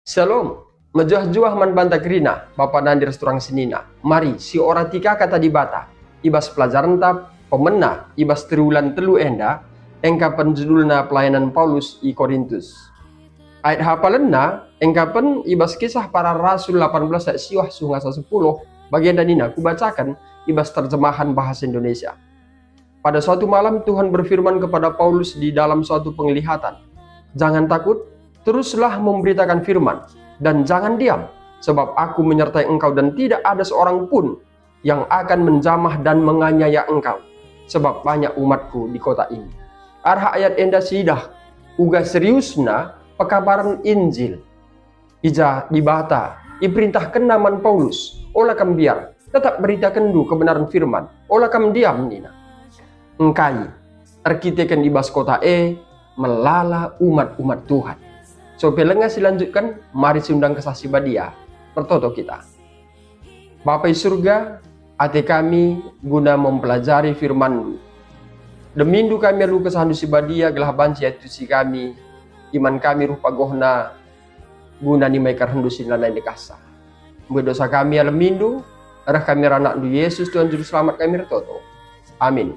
Shalom, majuah-juah man banta kerina, Bapak Nandir Turang Senina. Mari, si ora tika kata di bata. Ibas pelajaran tap, pemena, ibas triwulan telu enda, engkapan judulna pelayanan Paulus i Korintus. Ayat hafalenna, engkapan ibas kisah para rasul 18 ayat siwah sunga 10, bagian danina kubacakan ibas terjemahan bahasa Indonesia. Pada suatu malam Tuhan berfirman kepada Paulus di dalam suatu penglihatan. Jangan takut, teruslah memberitakan firman, dan jangan diam, sebab aku menyertai engkau dan tidak ada seorang pun yang akan menjamah dan menganiaya engkau, sebab banyak umatku di kota ini. Arha ayat enda sidah, uga seriusna pekabaran Injil. Ija dibata, iperintah kenaman Paulus, olah kam biar, tetap beritakan du kebenaran firman, olah kam diam nina. Engkai, arkiteken ibas kota melala umat-umat Tuhan. So pelengah silanjutkan, mari siundang kesaksi badia, pertoto kita. Bapa di surga, hati kami guna mempelajari firman-Mu. Demindu kami lu kesahandu si badia, gelah banci itu si kami, iman kami rupa gohna, guna nimai karhendu sinanai dekasa. Berdosa kami alamindu, arah kami ranak du Yesus Tuhan Juru Selamat kami retoto. Amin.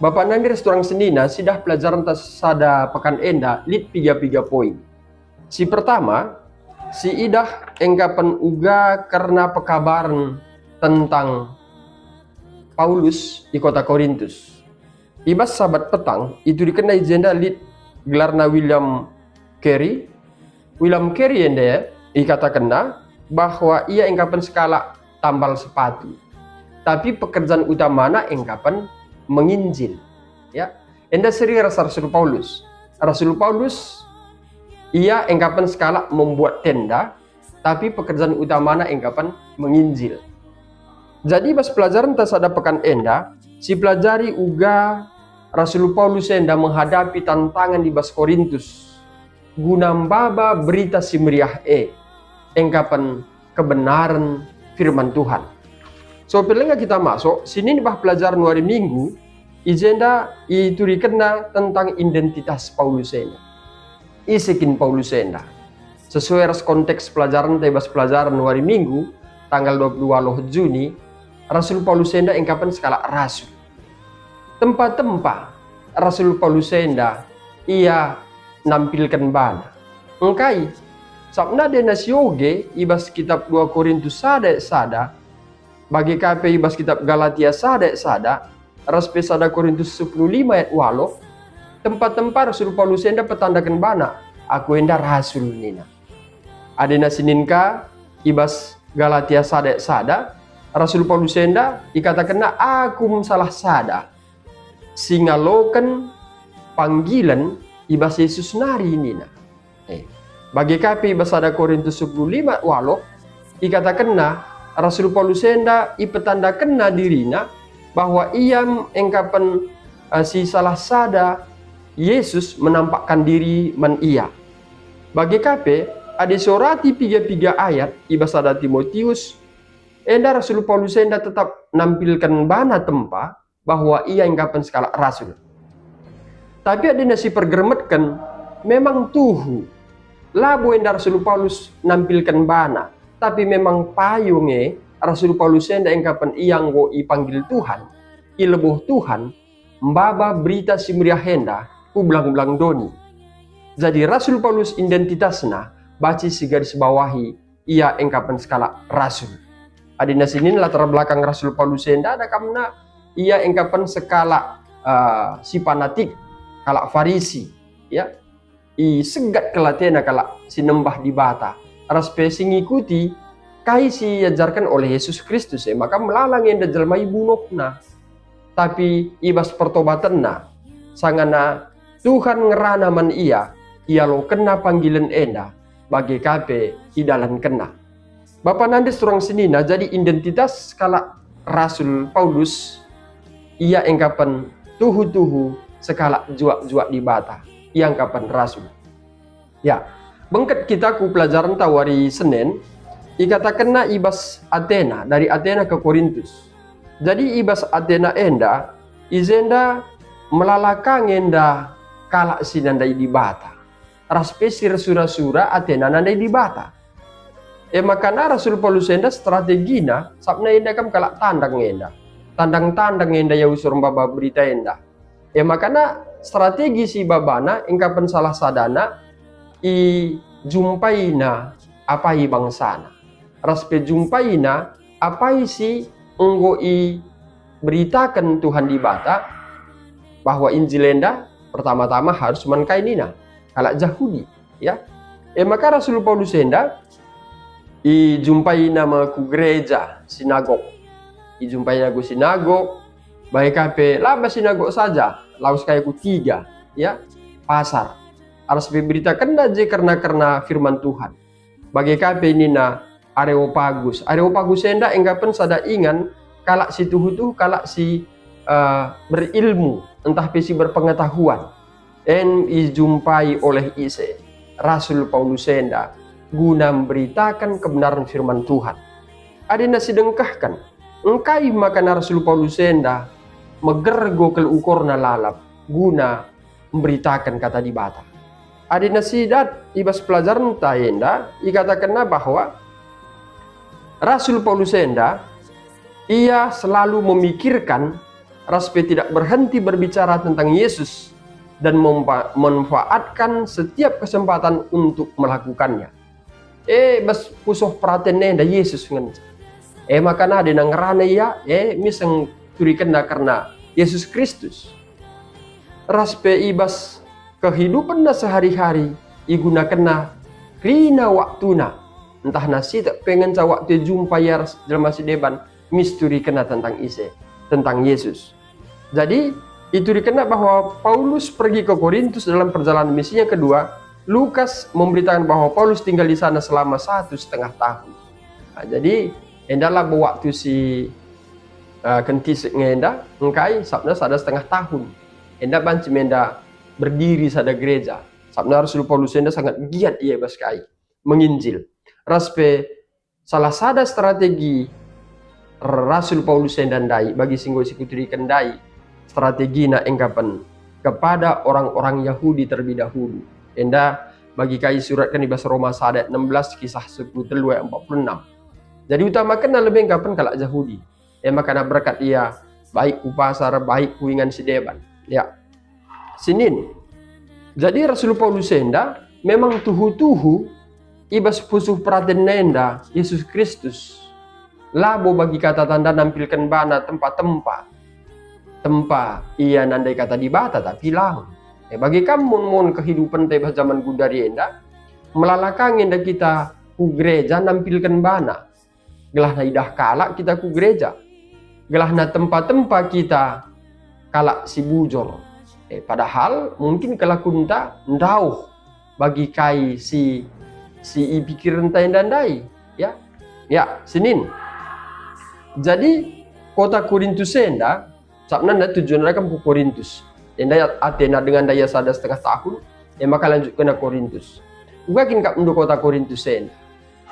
Bapak Nandir Turang Senina sidah pelajaran sada pekan enda lit 3 poin. Si pertama, si idah engkapan uga karena pekabaran tentang Paulus di kota Korintus. Ibas sabat petang itu dikenai jenda lit gelarna William Carey. William Carey enda ya dikatakan bahwa ia engkapan skala tambal sepatu. Tapi pekerjaan utamana engkapan menginjil, ya. Enda seri Rasul Paulus. Rasul Paulus ia engkapan skala membuat tenda, tapi pekerjaan utamana engkapan menginjil. Jadi pas pelajaran tasada pekan enda, si pelajari uga Rasul Paulus enda menghadapi tantangan di bas Korintus. Guna mbaba berita si meriah engkapan kebenaran firman Tuhan. So pelengah kita masuk, sini bah pelajaran hari Minggu, agenda itu dikena tentang identitas Paulus enda. Isikin Paulus enda. Sesuai konteks pelajaran tebas pelajaran hari Minggu, tanggal 22 Juni, Rasul Paulus enda engkapan skala rasul. Tempat-tempat Rasul Paulus enda ia nampilkan bana. Engkai, sabna dena sioge ibas kitab 2 Korintus sada bagi KP ibas kitab Galatia sada raspe sada Korintus 15 ayat 8 tempat-tempat Rasul Paulus enda petandakan bana aku enda rasul nina. Adena sininka ibas Galatia sada Rasul Paulus enda dikatakan aku salah sada singalokan panggilan ibas Yesus nari nina. Bagi KP ibas sada Korintus 15 ayat 8 dikatakan Rasul Paulus enda ipetandakan dirina bahwa ia engkapan si salah sada Yesus menampakkan diri man ia. Bagi KP ada surati 3 ayat ibas ada Timotius enda Rasul Paulus enda tetap nampilkan bana tempa bahwa ia engkapan skala rasul. Tapi ada nasi pergeremetkan memang tuhu labu enda Rasul Paulus nampilkan bana. Tapi memang payungnya Rasul Paulus enda engkapan iyang wo ipanggil Tuhan, ilebuh Tuhan, mbaba berita si meriah henda, ublang-ublang doni. Jadi Rasul Paulus identitasna, baci si garis bawahi, ia engkapan skala rasul. Adina sinin latar belakang Rasul Paulus enda ada kamna, ia engkapan skala si fanatik, kala farisi, ya. I segat kelatena kala sinembah di bata. Raspe ngikuti kai si ajarkan oleh Yesus Kristus maka melalang yang dajalmai bunokna tapi ibas pertobatanna sangana Tuhan ngerana man ia lo kena panggilan enda bagi kape idalan kena. Bapak Nandes Turang Senina jadi identitas skala Rasul Paulus ia engkapan tuhu-tuhu skala juak-juak di bata ia engkapan rasul. Ya. Bengket kita ku pelajaran tawari Senin, ikatakanna ibas Athena, dari Athena ke Korintus. Jadi ibas Athena enda, izenda melalakang enda kalak sinandai di bata. raspesir sura-sura Athena nandai di bata. Makana Rasul Paulus enda strategina sabna enda kam kalak tandang enda. Tandang-tandang enda ya usur baba berita enda. Makana strategi si babana engkapan salah sadana i jumpaina apai bangsana. Raspe jumpaina apai si enggo i beritakan Tuhan di bata bahwa Injil enda pertama-tama harus mankainina kalak Yahudi ya. Maka Rasul Paulus enda i jumpai nama ku gereja sinagog, i jumpai aku sinagog, baik kape laba sinagog saja, laus kayak ku 3 ya pasar harus diberitakan aja karena firman Tuhan. Bagi kape ini na Areopagus enda enggapen sada ingan kalak si tuhu kalak si berilmu entah pesi berpengetahuan en i jumpai oleh ise Rasul Paulus enda guna memberitakan kebenaran firman Tuhan. Ada nasi dengkahkan. Engkai makan Rasul Paulus enda megergo kel ukorna lalap guna memberitakan kata di bata. Ada nasi dat ibas pelajaran ta enda ikatakan bahwa Rasul Paulus enda ia selalu memikirkan raspe tidak berhenti berbicara tentang Yesus dan memanfaatkan setiap kesempatan untuk melakukannya. Bas pusoh perhatiannya da Yesus ngan. Makana ada nang rana ya, miseng turikan karena Yesus Kristus. Raspe ibas kehidupan na sehari-hari igunakan rina waktuna. Entah nasi tak pengen ca waktu jumpa ya dalam masih deban misturi kena tentang ise, tentang Yesus. Jadi itu dikena bahwa Paulus pergi ke Korintus dalam perjalanan misinya kedua. Lukas memberitakan bahwa Paulus tinggal di sana selama 1,5 tahun. Nah, jadi endalah waktu si kentis ngenda engkai sabna sada 1,5 tahun. Enda banci menda berdiri sada gereja. Sabna Rasul Paulus enda sangat giat ia baskai menginjil. Raspe salah sada strategi Rasul Paulus enda ndai bagi singgo sikuturi kendai strategi na engkapan kepada orang-orang Yahudi terlebih dahulu. Enda bagi kai surat kan di bahasa Roma sadat 16 kisah 10 telu 46. Jadi utamakan lebih engkapan kalak Yahudi. Makana berkat ia baik ku pasar baik ku ingan si deban. Ya. Sinin. Jadi Rasul Paulus enda memang tuhu-tuhu ibas pusuh perhatian nenda Yesus Kristus. Labo bagi kata tanda nampilkan bana tempat-tempat. Tempat ia nandai kata di bata tapi lang. Bagi kamu mon kehidupan tebas zaman gudari enda melalakang enda kita ku gereja nampilkan bana. Gelah na idah kalak kita ku gereja. Gelah na tempat-tempat kita kalak si bujor. Padahal mungkin kelakunta ndauh bagi kai si pikiran ta enda ndai ya. Ya, Senin. Jadi kota Korintus enda sabna na tujuan mereka ke Korintus. Daya Athena dengan daya sada 1,5 tahun, maka lanjut ke Korintus. Ugakin kap untuk kota Korintus enda.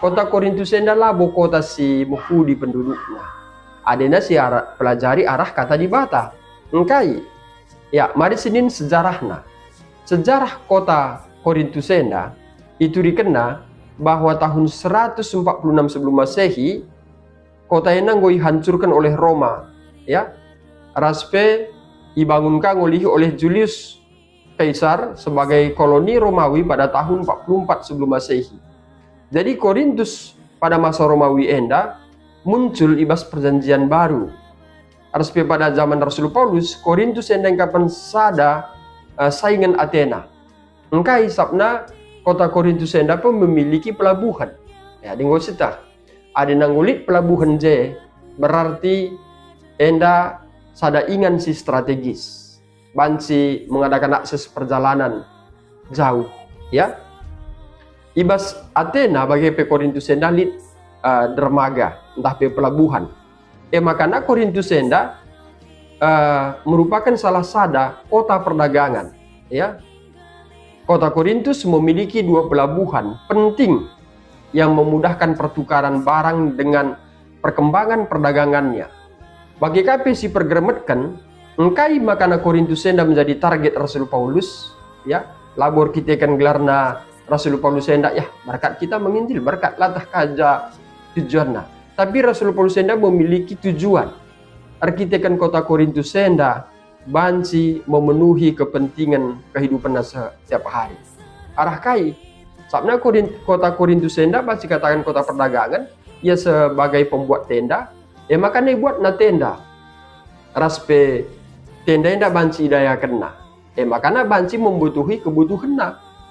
Kota Korintus enda labo kota si Yahudi penduduknya. Adena si pelajari arah kata di bata. Engkai. Ya, mari Senin sejarahna. Sejarah kota Korintus enda itu dikena bahwa tahun 146 sebelum Masehi kota enda ngoi hancurkan oleh Roma. Ya, raspe dibangunkan oleh Julius Caesar sebagai koloni Romawi pada tahun 44 sebelum Masehi. Jadi Korintus pada masa Romawi enda muncul ibas perjanjian baru. Arspe pada zaman Rasul Paulus, Korintus enda kapan sada saingan Athena. Engkai sabna kota Korintus enda pun memiliki pelabuhan. Ya, dengo sita. Ada nangulit pelabuhan je berarti enda sada ingan si strategis. Banci mengadakan akses perjalanan jauh, ya. Ibas Athena bagi pe Korintus enda lit dermaga, entah pe pelabuhan. Makana Korintus enda merupakan salah sada kota perdagangan, ya. Kota Korintus memiliki 2 pelabuhan penting yang memudahkan pertukaran barang dengan perkembangan perdagangannya. Bagi kape si pergeremetkan, engkai makana Korintus enda menjadi target Rasul Paulus, ya. labor kita kan gelarna Rasul Paulus hendak ya berkat kita menginjil, berkat latah kaja tujuannya. Tapi Rasul Paulus hendak memiliki tujuan. Arkitekan kota Korintus hendak banci memenuhi kepentingan kehidupan setiap hari. Arah kai, sabna kota Korintus hendak banci katakan kota perdagangan, ia sebagai pembuat tenda, makanya buat na tenda. Raspe tenda hendak banci daya kena. Makanya banci membutuhi kebutuhan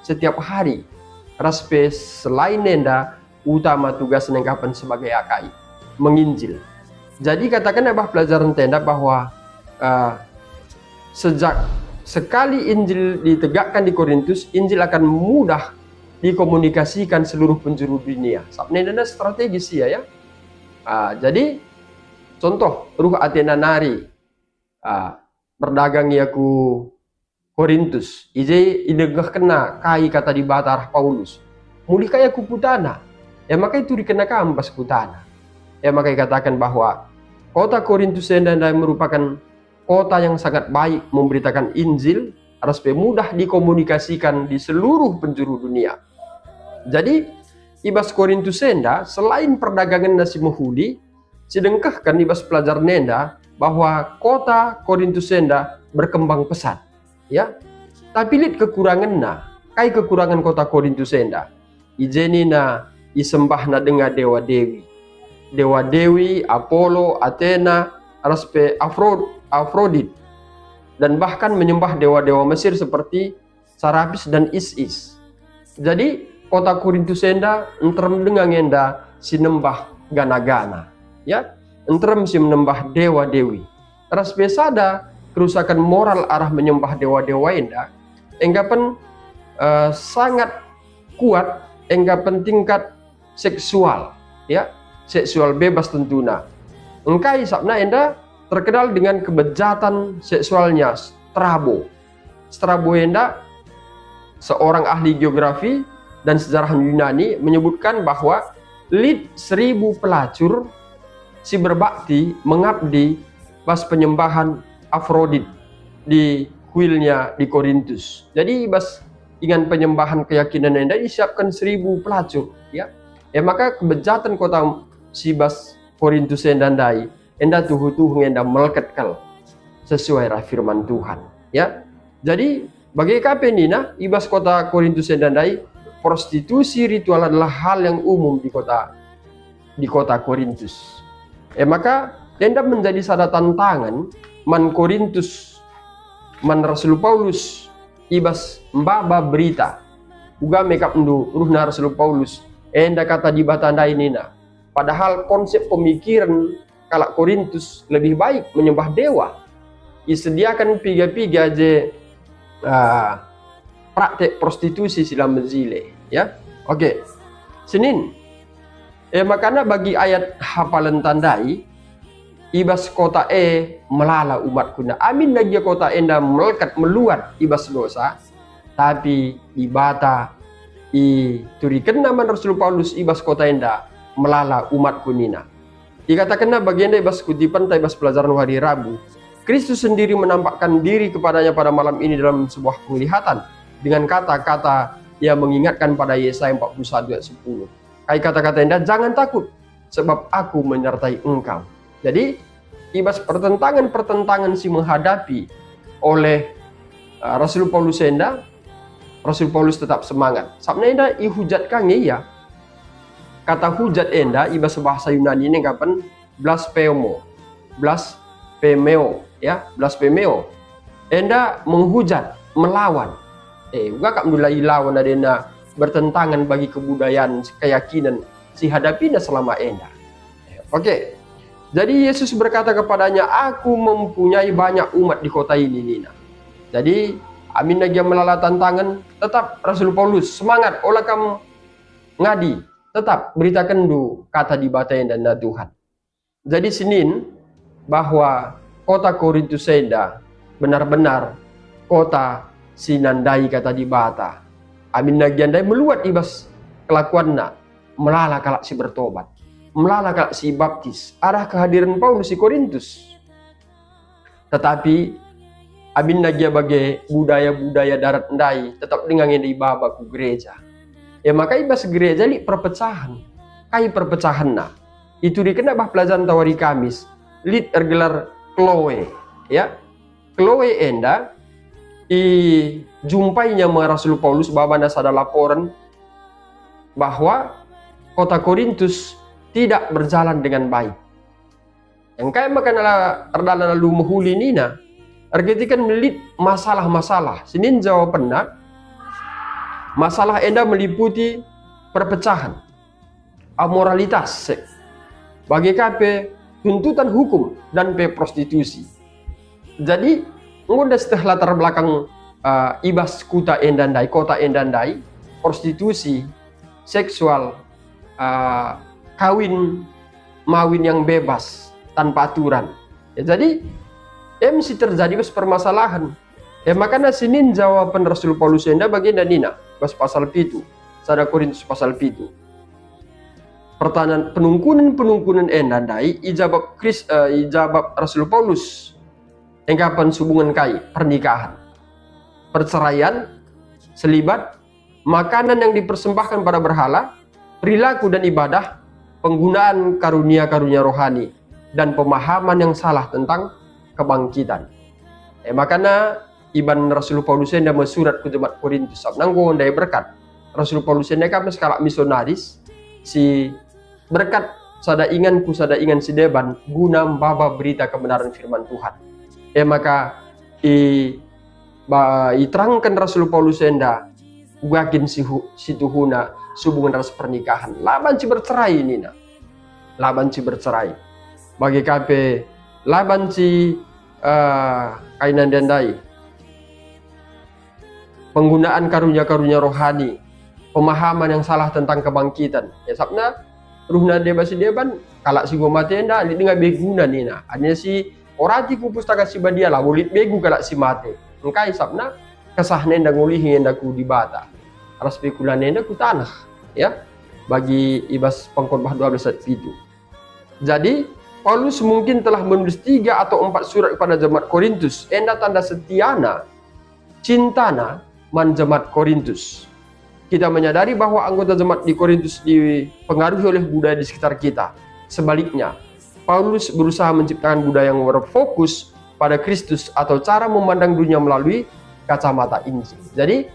setiap hari. Raspe selain nenda, utama tugas nengkapan sebagai akai, menginjil. Jadi katakan abah pelajaran tenda bahwa sejak sekali Injil ditegakkan di Korintus, Injil akan mudah dikomunikasikan seluruh penjuru dunia. Sabnenda strategis ya. Jadi contoh ruh Athena nari berdagang yaku Korintus, ije idegah kena kai kata di batar Paulus. Mulih kaya kuputana. Maka itu dikena kampas putana. Maka katakan bahwa kota Korintus hendaknya merupakan kota yang sangat baik memberitakan Injil, harus mudah dikomunikasikan di seluruh penjuru dunia. Jadi ibas Korintus enda selain perdagangan nasi mahuli, sedengkahkan ibas pelajar nenda bahwa kota Korintus enda berkembang pesat. Ya, tapi lihat kekurangannya. Kai kekurangan kota Korintus enda. Ijenina isembahna dengan dewa-dewi. Dewa-dewi, Apollo, Athena, Raspe, Afrodit. Dan bahkan menyembah dewa-dewa Mesir seperti Sarapis dan Isis. Jadi kota Korintus enda entrem dengan enda sinembah gana-gana. Ya, entrem si menembah dewa-dewi. Raspe sada kerusakan moral arah menyembah dewa-dewa enda enggapan sangat kuat, enggapan tingkat seksual, ya, seksual bebas tentunya. Engkai sabna enda terkenal dengan kebejatan seksualnya. Strabo enda seorang ahli geografi dan sejarah Yunani menyebutkan bahwa 1000 pelacur si berbakti mengabdi pas penyembahan Afrodit di kuilnya di Korintus. Jadi bas dengan penyembahan keyakinan enda disiapkan 1000 pelacur, ya. Maka kebejatan kota si bas Korintus enda tuhu enda melekatkan sesuai firman Tuhan, ya. Jadi bagi kapenina ibas kota Korintus enda prostitusi ritual adalah hal yang umum di kota Korintus. Maka enda menjadi sada tantangan man Korintus, man Rasul Paulus, ibas mbaba berita, uga makeup ndu ruhna Rasul Paulus, enda kata di batanda inina. Padahal konsep pemikiran kalak Korintus lebih baik menyembah dewa. Disediakan piga-piga je praktek prostitusi sila menzile, ya. Oke. Senin. Makanya bagi ayat hafalan tandai, ibas kota melala umat kuna. Amin lagi kota enda melekat meluat ibas dosa. Tapi ibata turikan nama Rasul Paulus ibas kota enda melala umat kunina. Dikatakan bagi enda ibas kutipan ibas pelajaran hari Rabu. Kristus sendiri menampakkan diri kepadanya pada malam ini dalam sebuah penglihatan dengan kata-kata yang mengingatkan pada Yesaya 41 ayat 10. Kai kata-kata enda jangan takut sebab aku menyertai engkau. Jadi ibas pertentangan si menghadapi oleh Rasul Paulus enda, Rasul Paulus tetap semangat. Sabna enda ihujat kange ya. Kata hujat enda ibas bahasa Yunani ini kapan blasphemo, ya, blasphemeo. Enda menghujat, melawan. Uga kak mulai lawan adena bertentangan bagi kebudayaan, keyakinan si hadapinya selama enda. Oke. Jadi Yesus berkata kepadanya, aku mempunyai banyak umat di kota ini, Nina. Jadi amin lagi melala tantangan, tetap Rasul Paulus semangat, olah kamu ngadi, tetap beritakan du kata di batain dan Tuhan. Jadi Senin bahwa kota Korintus enda benar-benar kota sinandai kata di bata. Amin lagi andai meluat ibas kelakuannya, melala kalak si bertobat. Melala kalak si baptis arah kehadiran Paulus di Korintus. Tetapi Abin nagia bagi budaya-budaya darat ndai tetap dengan yang dibaba ku gereja. Ya maka ibas gereja li perpecahan. Kai perpecahan na. Itu dikena bah pelajaran tawari Kamis. Lit ergelar Chloe. Ya. Chloe enda jumpainya Rasul Paulus babana sada laporan bahwa kota Korintus tidak berjalan dengan baik. Yang kayak makanya ardala lalu menghuli nina, argetikan melit masalah-masalah. Sinin jawabannya, masalah enda meliputi perpecahan, amoralitas, bagi KP tuntutan hukum dan prostitusi. Jadi, ngudah setelah latar belakang ibas kota endandai, prostitusi, seksual, kawin mawin yang bebas tanpa aturan. Ya, jadi mesti terjadi permasalahan. Ya makanya sinin jawaban Rasul Paulus enda bagian nina bas pasal pitu, sada Korintus pasal pitu. Pertanyaan penungkunan endandai ijabab Rasul Paulus engkapan hubungan kai pernikahan, perceraian, selibat, makanan yang dipersembahkan pada berhala, perilaku dan ibadah, penggunaan karunia-karunia rohani, dan pemahaman yang salah tentang kebangkitan. Makanya iban Rasul Paulus enda surat ke jemaat Korintus nanggo ndai berkat. Rasul Paulus enda kan skala misionaris si berkat sada ingan si deban guna membawa berita kebenaran firman Tuhan. Maka iterangkan Rasul Paulus enda guakin si tuhuna hubungan ras pernikahan. Laban si bercerai nina. Laban si bercerai. Bagi KP laban si kainan dendai. Penggunaan karunia-karunia rohani, pemahaman yang salah tentang kebangkitan. Ya sabna ruhna debasi deban kalak si gua mati enda li nggak beguna nina. Hanya si orati ku pustaka si badia lah bolit begu kalak si mati. Engkai sabna kesahna enda ngulihi enda ku dibata. Aras pikulan enda ku tanah. Ya bagi ibas pengkhotbah 12 ayat itu. Jadi Paulus mungkin telah menulis 3 atau 4 surat kepada jemaat Korintus. Enda tanda setiana, cintana, man jemaat Korintus. Kita menyadari bahwa anggota jemaat di Korintus dipengaruhi oleh budaya di sekitar kita. Sebaliknya, Paulus berusaha menciptakan budaya yang berfokus pada Kristus atau cara memandang dunia melalui kacamata Injil. Jadi,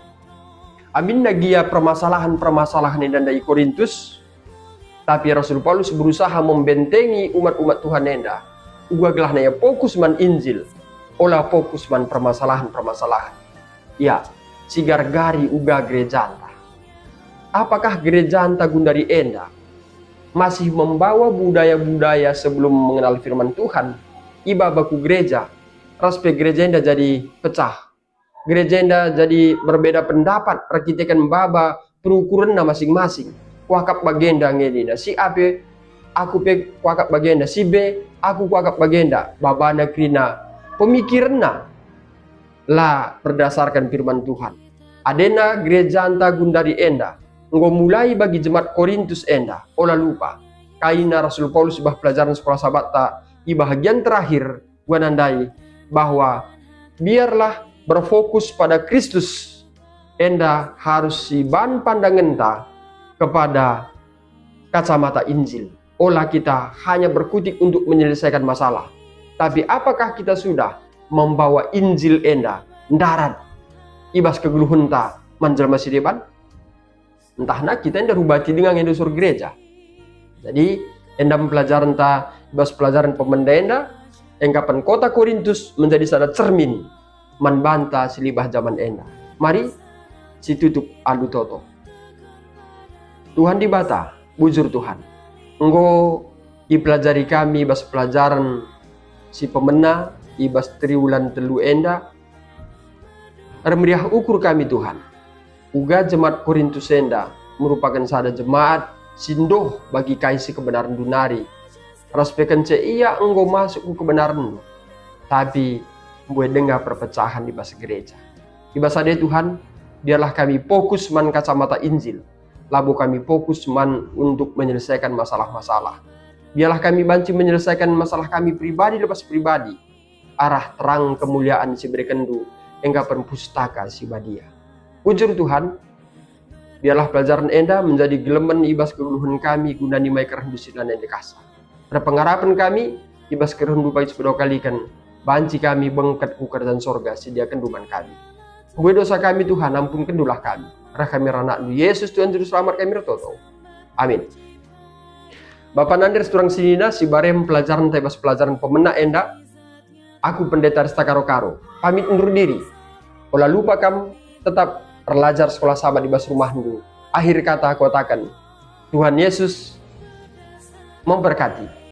amin nagia permasalahan-permasalahan yang dari Korintus, tapi Rasul Paulus berusaha membentengi umat-umat Tuhan enda. Uga gelah naya fokus man Injil, olah fokus man permasalahan-permasalahan. Ya, si gargari uga gereja anta. Apakah gereja anta gundari enda masih membawa budaya-budaya sebelum mengenal firman Tuhan? Iba baku gereja, raspe gereja enda jadi pecah. Gereja enda jadi berbeda pendapat, rakitekan baba perukuran masing-masing. Kuakap bagenda ngedina si A B aku pe kuakap bagenda si B aku kuakap bagenda babana krina pemikiranna lah berdasarkan firman Tuhan. Adena gereja anta gundari enda nggo mulai bagi jemaat Korintus enda olah lupa kaina Rasul Paulus bah pelajaran sekolah sahabat ta di bahagian terakhir gua nandai bahwa biarlah berfokus pada Kristus enda harus si ban pandangan ta kepada kacamata Injil. Olah kita hanya berkutik untuk menyelesaikan masalah. Tapi apakah kita sudah membawa Injil enda darat ibas kegeluhunta manjelma sideban? Entahna kita enda rubati dengan enda sur gereja. Jadi enda pelajaran ta ibas pelajaran pemenda enda engkapan kota Korintus menjadi sada cermin manbanta silibah zaman enda. Mari si tutup alu toto. Tuhan dibata, bujur Tuhan. Engkau dipelajari kami bas pelajaran si pemena, ibas triwulan telu enda. Remeriah ukur kami Tuhan. Uga jemaat Korintus enda merupakan sada jemaat sindoh bagi kaisi kebenaran dunari. Raspekan iya engkau masuk ke kebenaran. Tapi gue dengar perpecahan di bas gereja. Di bas ade Tuhan, biarlah kami fokus man kacamata Injil. Lalu kami fokus untuk menyelesaikan masalah-masalah. Biarlah kami bantu menyelesaikan masalah kami pribadi lepas pribadi. arah terang kemuliaan si berkendu engkau pustaka si badia. Ujur Tuhan, biarlah pelajaran enda menjadi gelemen ibas keluluhan kami guna nimai kerendu sidan yang dikasa. Pada pengharapan kami, ibas kerendu baik sepeda kalikan, banci kami bengkat ku kerajaan sorga, sediakan duman kami. Gue dosa kami Tuhan, ampun kendulah kami. Rah kami ranak Yesus Tuhan Juru Selamat kami retoto. Amin. Bapak Nandir Seturang Sinina, si barem pelajaran tebas pelajaran pemena enda. Aku pendeta Resta Karo-Karo, pamit undur diri. Olah lupa kamu tetap belajar sekolah sama di bas rumah dulu. Akhir kata aku katakan, Tuhan Yesus memberkati.